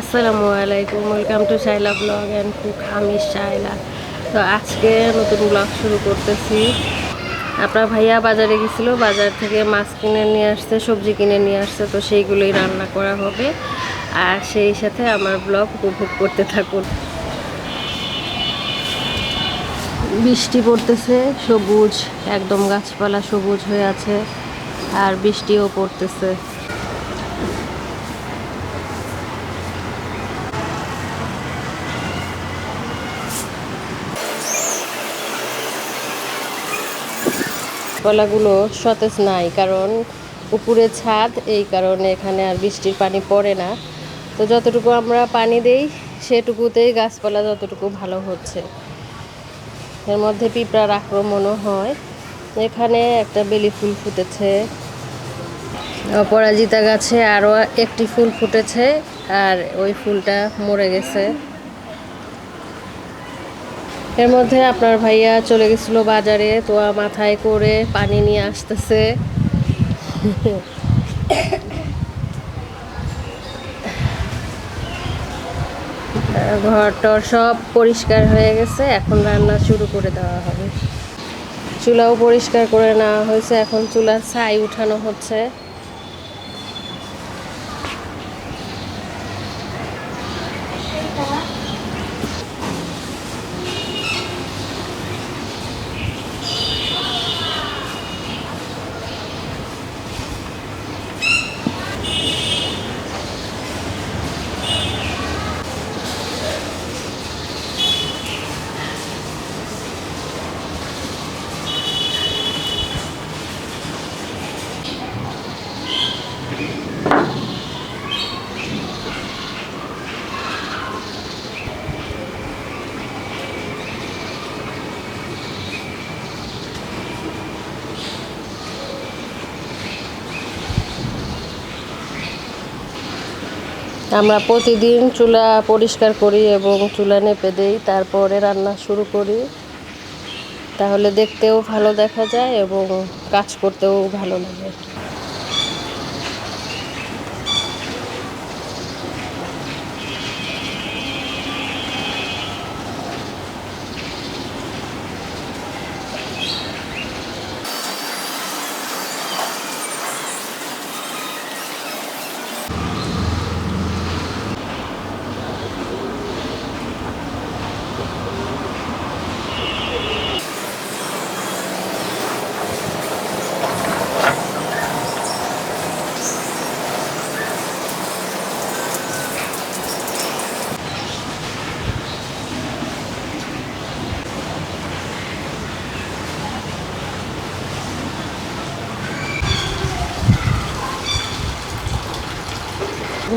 আসসালামু আলাইকুম, welcome to Shaila blog and cook. আমি শাইলা। তো আজকে নতুন ব্লগ শুরু করতেছি। আপনার ভাইয়া বাজারে গেছিলো, বাজার থেকে মাছ কিনে নিয়ে আসছে, সবজি কিনে নিয়ে আসছে, তো সেইগুলোই রান্না করা হবে। আর সেই সাথে আমার ব্লগ উপভোগ করতে থাকুন। বৃষ্টি পড়তেছে, সবুজ একদম, গাছপালা সবুজ হয়ে আছে আর বৃষ্টিও পড়তেছে। গাছপালাগুলো সতেজ নাই, কারণ উপরে ছাদ, এই কারণে এখানে আর বৃষ্টির পানি পড়ে না। তো যতটুকু আমরা পানি দেই সেটুকুতেই গাছপালা যতটুকু ভালো হচ্ছে। এর মধ্যে পিঁপড়ার আক্রমণও হয়। এখানে একটা বেলি ফুল ফুটেছে, অপরাজিতা গাছে আরও একটি ফুল ফুটেছে, আর ওই ফুলটা মরে গেছে। এর মধ্যে আপনার ভাইয়া চলে গেছিলো বাজারে, তো মাথায় করে পানি নিয়ে আসতেছে। ঘরটর সব পরিষ্কার হয়ে গেছে, এখন রান্না শুরু করে দেওয়া হবে। চুলাও পরিষ্কার করে নেওয়া হয়েছে, এখন চুলার ছাই উঠানো হচ্ছে। আমরা প্রতিদিন চুলা পরিষ্কার করি এবং চুলা নেপে দেই, তারপরে রান্না শুরু করি। তাহলে দেখতেও ভালো দেখা যায় এবং কাজ করতেও ভালো লাগে।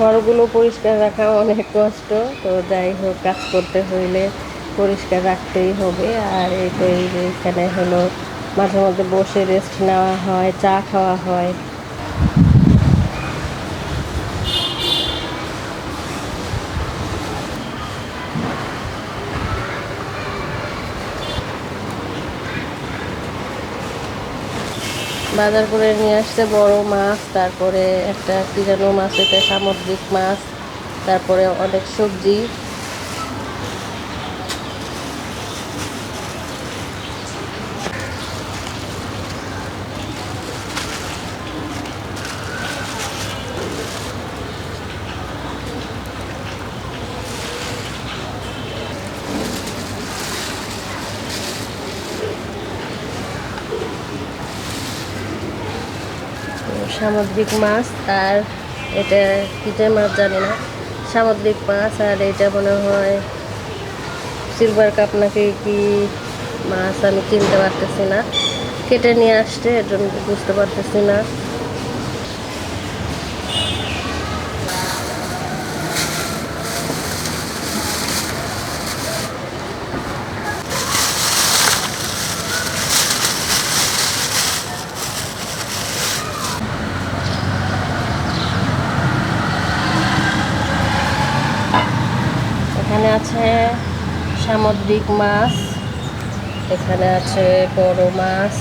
ঘরগুলো পরিষ্কার রাখা অনেক কষ্ট, তো যাই হোক, কাজ করতে হইলে পরিষ্কার রাখতেই হবে। আর এই তো এই যে এখানে হলো মাঝে মধ্যে বসে রেস্ট নেওয়া হয়, চা খাওয়া হয়। বাজার করে নিয়ে আসছে বড় মাছ, তারপরে একটা কি যেন মাছ, এটা সামুদ্রিক মাছ, তারপরে অনেক সবজি। সামুদ্রিক মাছ, আর এটা কি যে মাছ জানি না, সামুদ্রিক মাছ। আর এটা মনে হয় সিলভার কাপ নাকি কি মাছ, আমি চিনতে পারতেছি না। কেটে নিয়ে আসছে, এর জন্য বুঝতে পারতেছি না। এখানে আছে সামুদ্রিক মাছ, এখানে আছে বড় মাছ,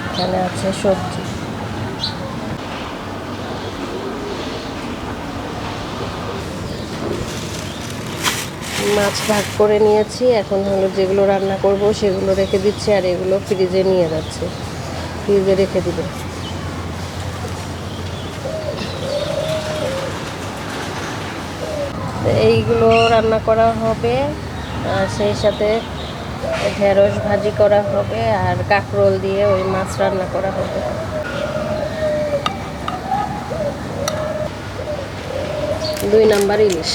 এখানে আছে সবজি। মাছ ভাগ করে নিয়েছি, এখন হলো যেগুলো রান্না করব সেগুলো রেখে দিচ্ছি, আর এগুলো ফ্রিজে নিয়ে যাচ্ছে, ফ্রিজে রেখে দিবে। এইগুলো রান্না করা হবে, আর সেই সাথে ঢেঁড়স ভাজি করা হবে, আর কাঁকরোল দিয়ে ওই মাছ রান্না করা হবে। দুই নাম্বার ইলিশ।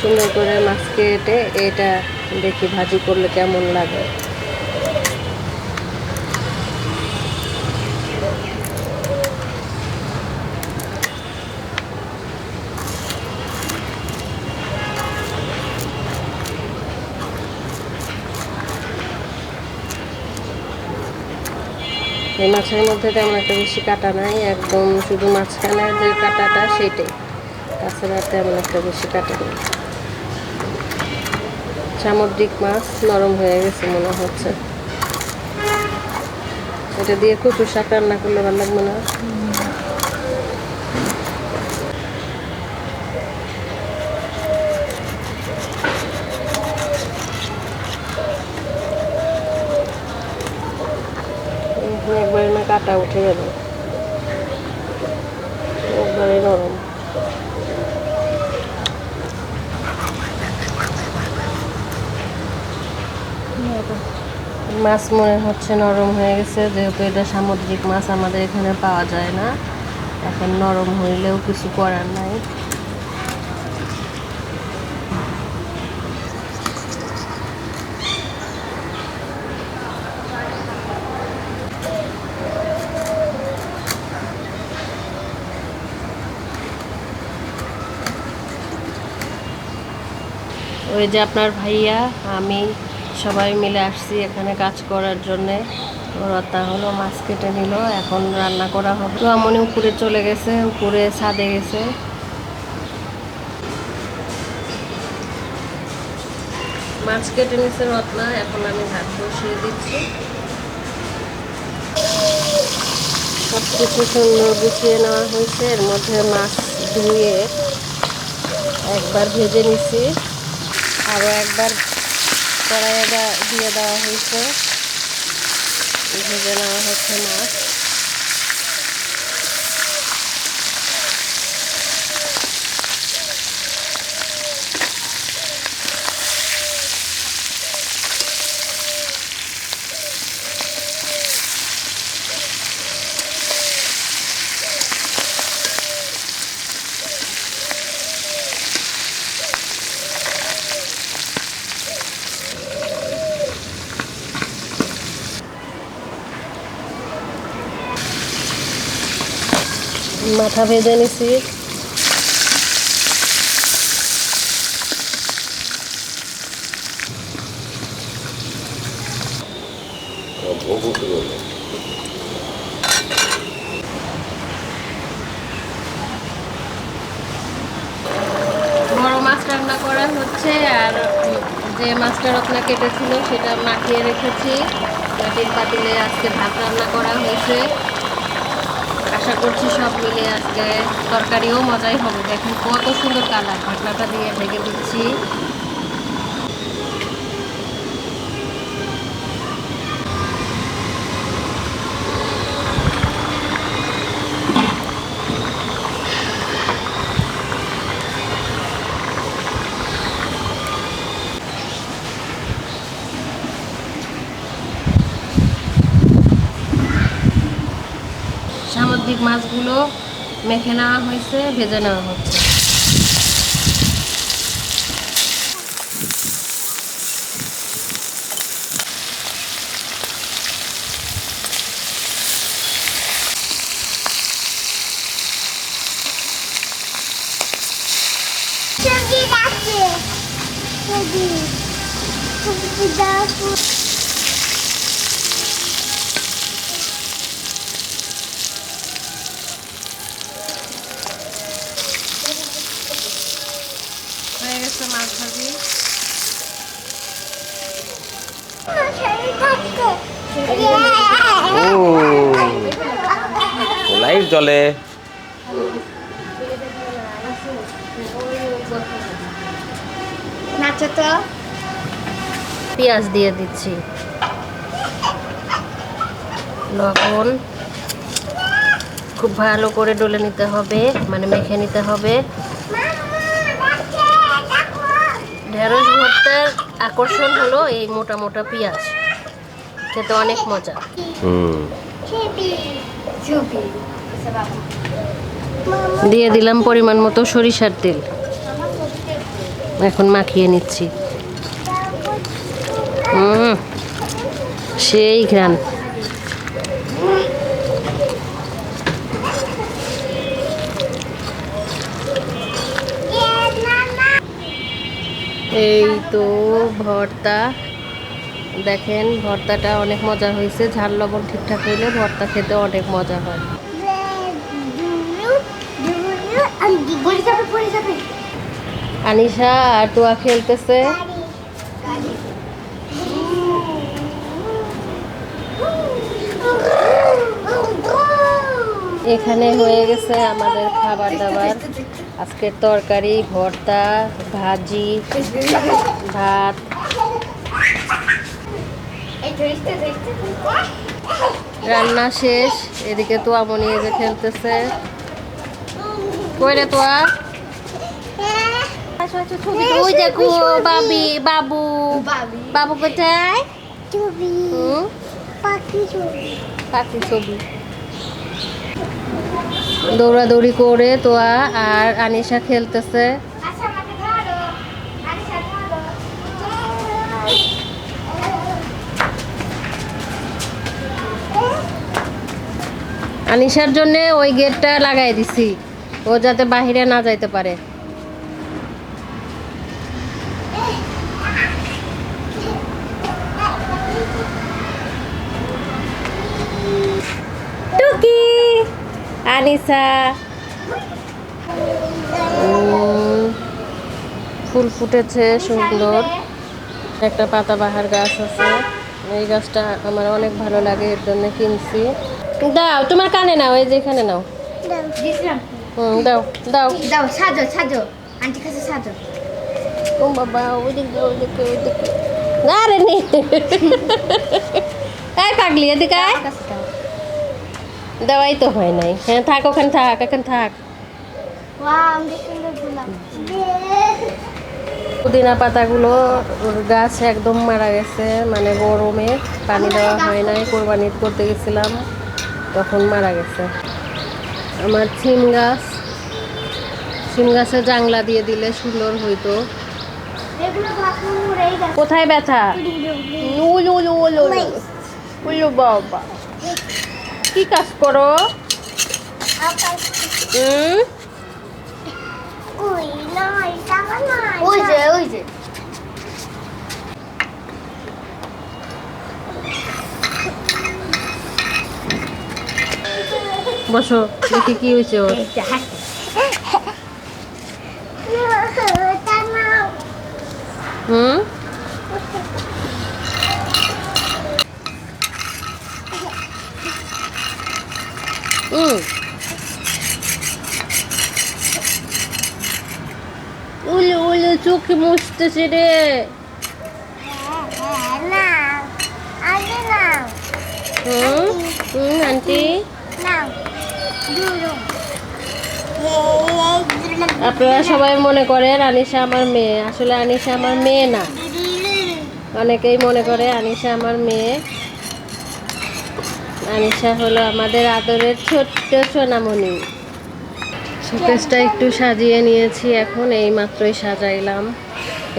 সুন্দর করে মাছ কেটে এটা দেখি ভাজি করলে কেমন লাগে। এই মাছের মধ্যে তেমন একটা বেশি কাটা নাই, একদম শুধু মাঝখানের যে কাটাটা সেটাই, তাছাড়া তেমন একটা বেশি কাটা নেই। সামুদ্রিক মাছ নরম হয়ে গেছে মনে হচ্ছে। এটা দিয়ে কচু শাক রান্না করলে ভালো লাগবে না? একবারে না কাটা উঠে যাবে, একবারে নরম। মাছ মনে হচ্ছে নরম হয়ে গেছে, যেহেতু এটা সামুদ্রিক মাছ আমাদের এখানে পাওয়া যায় না, এখন নরম হইলেও কিছু করার নাই। ওই যে আপনার ভাইয়া আমি সবাই মিলে আসছি এখানে কাজ করার জন্যে। ওরা হলো মাছ কেটে নিল, এখন রান্না করা হবে। তো আমনি উপরে চলে গেছে, উপরে ছাদে গেছে। মাছ কেটে নিছে রত্না, এখন আমি ভাত বসিয়ে দিচ্ছি। সব কিছু সুন্দর গুছিয়ে নেওয়া হয়েছে, এর মধ্যে মাছ ধুয়ে একবার ভেজে নিছি, আরও একবার কড়াইয়ে দিয়ে দেওয়া হয়েছে, ভেজে নেওয়া হচ্ছে মাছ। মাথা ভেজে নিছি, বড় মাছ রান্না করা হচ্ছে, আর যে মাছটা রত্না কেটেছিল সেটা মাখিয়ে রেখেছি মাটির পাতিলে। আজকে ভাত রান্না করা হয়েছে, আশা করছি সব মিলে আজকে তরকারিও মজাই হবে। দেখেন কত সুন্দর কালার, ঢাকনাটা দিয়ে ঢেকে দিচ্ছি। সামুদ্রিক মাছগুলো মেখে নেওয়া হয়েছে, ভেজে নেওয়া হচ্ছে। হয়ে গেছে মাছ ভাজি। Oh, লাইট জ্বলে। নাচো তো। পেঁয়াজ দিয়ে দিচ্ছি, লবণ, খুব ভালো করে ডলে নিতে হবে, মানে মেখে নিতে হবে। ঢেঁড়স ভর্তার আকর্ষণ হলো এই মোটা মোটা পেঁয়াজ, খেতে অনেক মজা। দিয়ে দিলাম পরিমাণ মতো সরিষার তেল, এখন মাখিয়ে নিচ্ছি। সেই ঘ্রাণ। এই তো ভর্তা, দেখেন ভর্তাটা অনেক মজা হয়েছে। ঝাল লবণ ঠিকঠাক হইলে ভর্তা খেতে অনেক মজা হয়। আনিশা আর তোয়া খেলতেছে। এখানে হয়ে গেছে আমাদের খাবার দাবার। আজকের তরকারি, ভর্তা, ভাজি, ভাত। রান্না শেষ। এদিকে তোয়া মনি যে খেলতেছে। কই রে তোয়া? ওই দেখো বাবি, বাবু, বাবু কোথায়? পাখি ছবি। দৌড়াদৌড়ি করে তোয়া আর আনিশা খেলতেছে। আনিশার জন্য ওই গেটটা লাগাই দিছি, ও যাতে বাহিরে না যাইতে পারে। টুকি, আনিশা। ফুল ফুটেছে সুন্দর। একটা পাতাবাহার গাছ আছে, এই গাছটা আমার অনেক ভালো লাগে, এর জন্য কিনছি। দাও, তোমার কানে নাও, এই যে এখানে নাও। দাও দাও দাও, সাজো সাজো, আন্টি কাছে সাজো। ও বাবা, ওইদিকে ওইদিকে ওইদিকে। আরে নে, এই পাগলি এদিকে আয়। দেওয়াই তো হয় নাই। হ্যাঁ থাক, ওখানে থাক, এখানে থাক। পুদিনা পাতাগুলো গাছ একদম মারা গেছে, মানে গরমে পানি দেওয়া হয় নাই। কোরবানি করতে গেছিলাম তখন মারা গেছে। আমার সিম গাছ, সিম গাছে জাংলা দিয়ে দিলে সুন্দর হইতো। কোথায় ব্যথা? বাবা, কি কাজ করো? ওই যে ওই যে বসো, দেখি কি হয়েছে ওর। হুম, উলে উলে চোখে মুছতেছে রে। আন্টি, আপনারা সবাই মনে করেন আনিশা আমার মেয়ে, আসলে আনিশা আমার মেয়ে না। অনেকেই মনে করে আনিশা আমার মেয়ে। আনিশা হলো আমাদের আদরের ছোট্ট সোনামণি। শোকেসটা একটু সাজিয়ে নিয়েছি, এখন এই মাত্রই সাজাইলাম।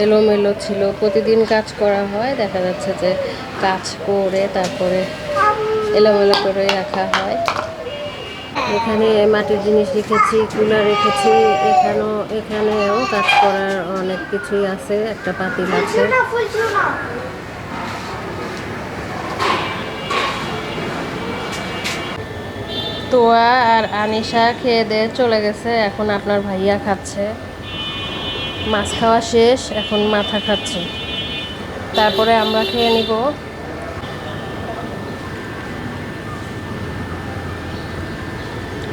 এলোমেলো ছিল, প্রতিদিন কাজ করা হয়, দেখা যাচ্ছে যে কাজ করে তারপরে এলোমেলো করে রাখা হয়। এখানে মাটির জিনিস রেখেছি, কুলার রেখেছি, এখানেও কাজ করার অনেক কিছুই আছে। একটা পাতিল আছে। তোয়া আর আনিশা খেয়ে দিয়ে চলে গেছে, এখন আপনার ভাইয়া খাচ্ছে। মাছ খাওয়া শেষ, এখন মাথা খাচ্ছে, তারপরে আমরা খেয়ে নিব।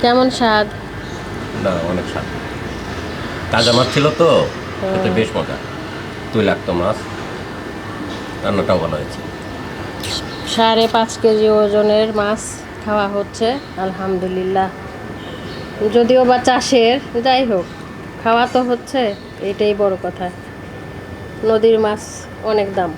কেমন স্বাদ? না অনেক স্বাদ। তাজা মাছ ছিল তো, এতে বেশ মজা। তৈলাক্ত মাছ, রান্নাটাও ভালো হয়েছে। 5.5 কেজি ওজনের মাছ খাওয়া হচ্ছে আলহামদুলিল্লাহ। যদিও বা চাষের, যাই হোক খাওয়া তো হচ্ছে, এটাই বড় কথা। নদীর মাছ অনেক দাম।